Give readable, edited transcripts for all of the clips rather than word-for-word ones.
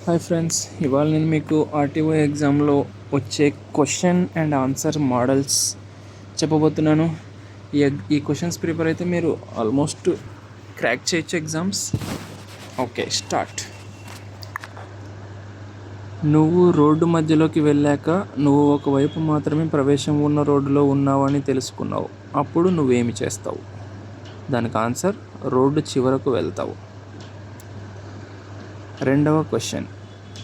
Hi friends, ఇవాళ నేను మీకు ఆర్టీఓ ఎగ్జామ్లో వచ్చే క్వశ్చన్ అండ్ ఆన్సర్ మోడల్స్ చెప్పబోతున్నాను. ఈ క్వశ్చన్స్ ప్రిపేర్ అయితే మీరు ఆల్మోస్ట్ క్రాక్ చేయొచ్చు ఎగ్జామ్స్. Okay, start. నువ్వు రోడ్డు మధ్యలోకి వెళ్ళాక నువ్వు ఒకవైపు మాత్రమే ప్రవేశం ఉన్న రోడ్డులో ఉన్నావు అని తెలుసుకున్నావు. అప్పుడు నువ్వేమి చేస్తావు? దానికి ఆన్సర్, రోడ్డు చివరకు వెళ్తావు. రెండవ క్వశ్చన్.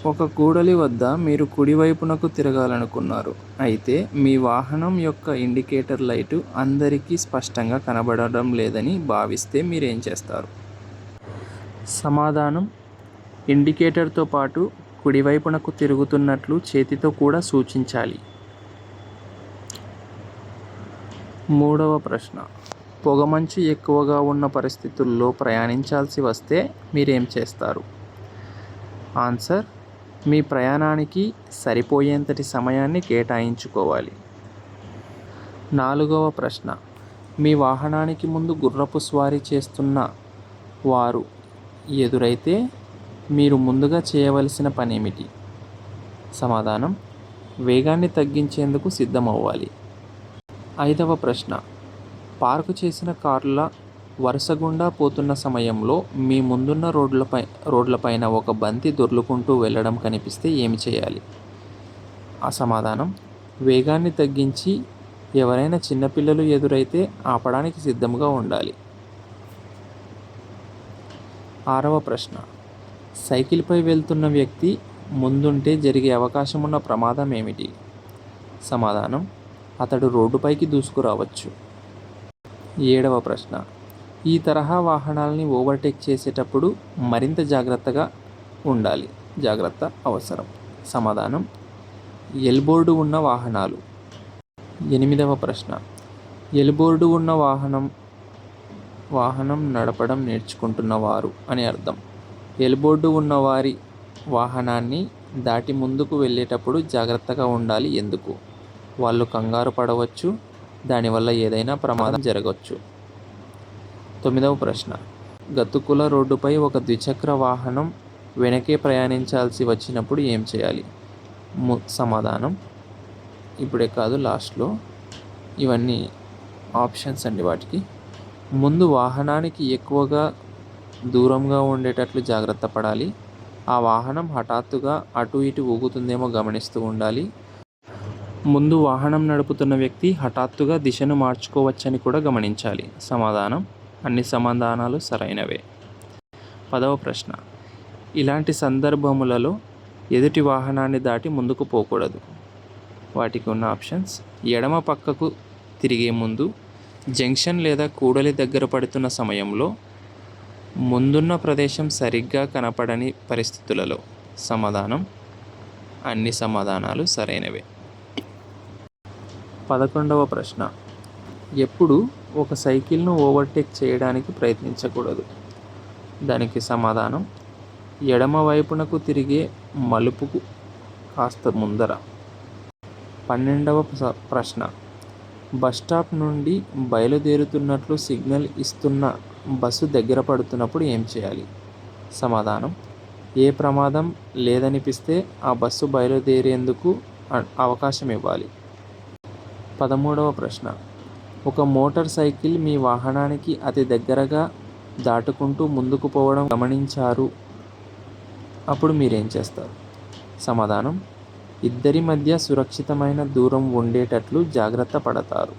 ఒక కూడలి వద్ద మీరు కుడివైపునకు తిరగాలనుకున్నారు. అయితే మీ వాహనం యొక్క ఇండికేటర్ లైటు అందరికీ స్పష్టంగా కనబడడం లేదని భావిస్తే మీరేం చేస్తారు? సమాధానం, ఇండికేటర్తో పాటు కుడివైపునకు తిరుగుతున్నట్లు చేతితో కూడా సూచించాలి. మూడవ ప్రశ్న. పొగమంచు ఎక్కువగా ఉన్న పరిస్థితుల్లో ప్రయాణించాల్సి వస్తే మీరేం చేస్తారు? ఆన్సర్, మీ ప్రయాణానికి సరిపోయేంతటి సమయాన్ని కేటాయించుకోవాలి. నాలుగవ ప్రశ్న. మీ వాహనానికి ముందు గుర్రపు స్వారీ చేస్తున్న వారు ఎదురైతే మీరు ముందుగా చేయవలసిన పనేమిటి? సమాధానం, వేగాన్ని తగ్గించేందుకు సిద్ధమవ్వాలి. ఐదవ ప్రశ్న. పార్కు చేసిన కార్ల వరుస గుండా పోతున్న సమయంలో మీ ముందున్న రోడ్లపైన ఒక బంతి దొర్లుకుంటూ వెళ్ళడం కనిపిస్తే ఏమి చేయాలి? ఆ సమాధానం, వేగాన్ని తగ్గించి ఎవరైనా చిన్నపిల్లలు ఎదురైతే ఆపడానికి సిద్ధంగా ఉండాలి. ఆరవ ప్రశ్న. సైకిల్పై వెళ్తున్న వ్యక్తి ముందుంటే జరిగే అవకాశం ఉన్న ప్రమాదం ఏమిటి? సమాధానం, అతడు రోడ్డుపైకి దూసుకురావచ్చు. ఏడవ ప్రశ్న. ఈ తరహా వాహనాలని ఓవర్టేక్ చేసేటప్పుడు మరింత జాగ్రత్తగా ఉండాలి. జాగ్రత్త అవసరం. సమాధానం, ఎల్బోర్డు ఉన్న వాహనాలు. ఎనిమిదవ ప్రశ్న. ఎల్బోర్డు ఉన్న వాహనం నడపడం నేర్చుకుంటున్నవారు అని అర్థం. ఎల్బోర్డు ఉన్న వారి వాహనాన్ని దాటి ముందుకు వెళ్ళేటప్పుడు జాగ్రత్తగా ఉండాలి. ఎందుకు? వాళ్ళు కంగారు పడవచ్చు, దానివల్ల ఏదైనా ప్రమాదం జరగవచ్చు. తొమ్మిదవ ప్రశ్న. గతుకుల రోడ్డుపై ఒక ద్విచక్ర వాహనం వెనకే ప్రయాణించాల్సి వచ్చినప్పుడు ఏం చేయాలి? సమాధానం, ఇప్పుడే కాదు, లాస్ట్లో. ఇవన్నీ ఆప్షన్స్ అండి. వాటికి ముందు వాహనానికి ఎక్కువగా దూరంగా ఉండేటట్లు జాగ్రత్త పడాలి. ఆ వాహనం హఠాత్తుగా అటు ఇటు ఊగుతుందేమో గమనిస్తూ ఉండాలి. ముందు వాహనం నడుపుతున్న వ్యక్తి హఠాత్తుగా దిశను మార్చుకోవచ్చని కూడా గమనించాలి. సమాధానం, అన్ని సమాధానాలు సరైనవే. 10వ ప్రశ్న. ఇలాంటి సందర్భములలో ఎదుటి వాహనాన్ని దాటి ముందుకు పోకూడదు. వాటికి ఉన్న ఆప్షన్స్: ఎడమ పక్కకు తిరిగే ముందు, జంక్షన్ లేదా కూడలి దగ్గర పడుతున్న సమయంలో, ముందున్న ప్రదేశం సరిగ్గా కనపడని పరిస్థితులలో. సమాధానం, అన్ని సమాధానాలు సరైనవే. 11వ ప్రశ్న. ఎప్పుడు ఒక సైకిల్ను ఓవర్టేక్ చేయడానికి ప్రయత్నించకూడదు? దానికి సమాధానం, ఎడమ వైపునకు తిరిగే మలుపుకు కాస్త ముందర. 12వ ప్రశ్న. బస్టాప్ నుండి బయలుదేరుతున్నట్లు సిగ్నల్ ఇస్తున్న బస్సు దగ్గర పడుతున్నప్పుడు ఏం చేయాలి? సమాధానం, ఏ ప్రమాదం లేదనిపిస్తే ఆ బస్సు బయలుదేరేందుకు అవకాశం ఇవ్వాలి. 13వ ప్రశ్న. ఒక మోటార్ సైకిల్ మీ వాహనానికి అతి దగ్గరగా దాటుకుంటూ ముందుకు పోవడం గమనించారు. అప్పుడు మీరేం చేస్తారు? సమాధానం, ఇద్దరి మధ్య సురక్షితమైన దూరం ఉండేటట్లు జాగ్రత్త పడతారు.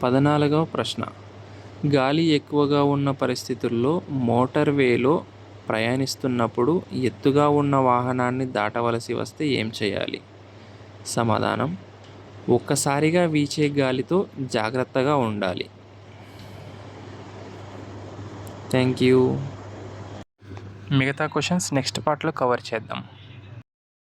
14వ ప్రశ్న. గాలి ఎక్కువగా ఉన్న పరిస్థితుల్లో మోటార్వేలో ప్రయాణిస్తున్నప్పుడు ఎత్తుగా ఉన్న వాహనాన్ని దాటవలసి వస్తే ఏం చేయాలి? సమాధానం, ఒక్కసారిగా వీచే గాలితో జాగ్రత్తగా ఉండాలి. Thank you. మిగతా క్వశ్చన్స్ నెక్స్ట్ పార్ట్లో కవర్ చేద్దాం.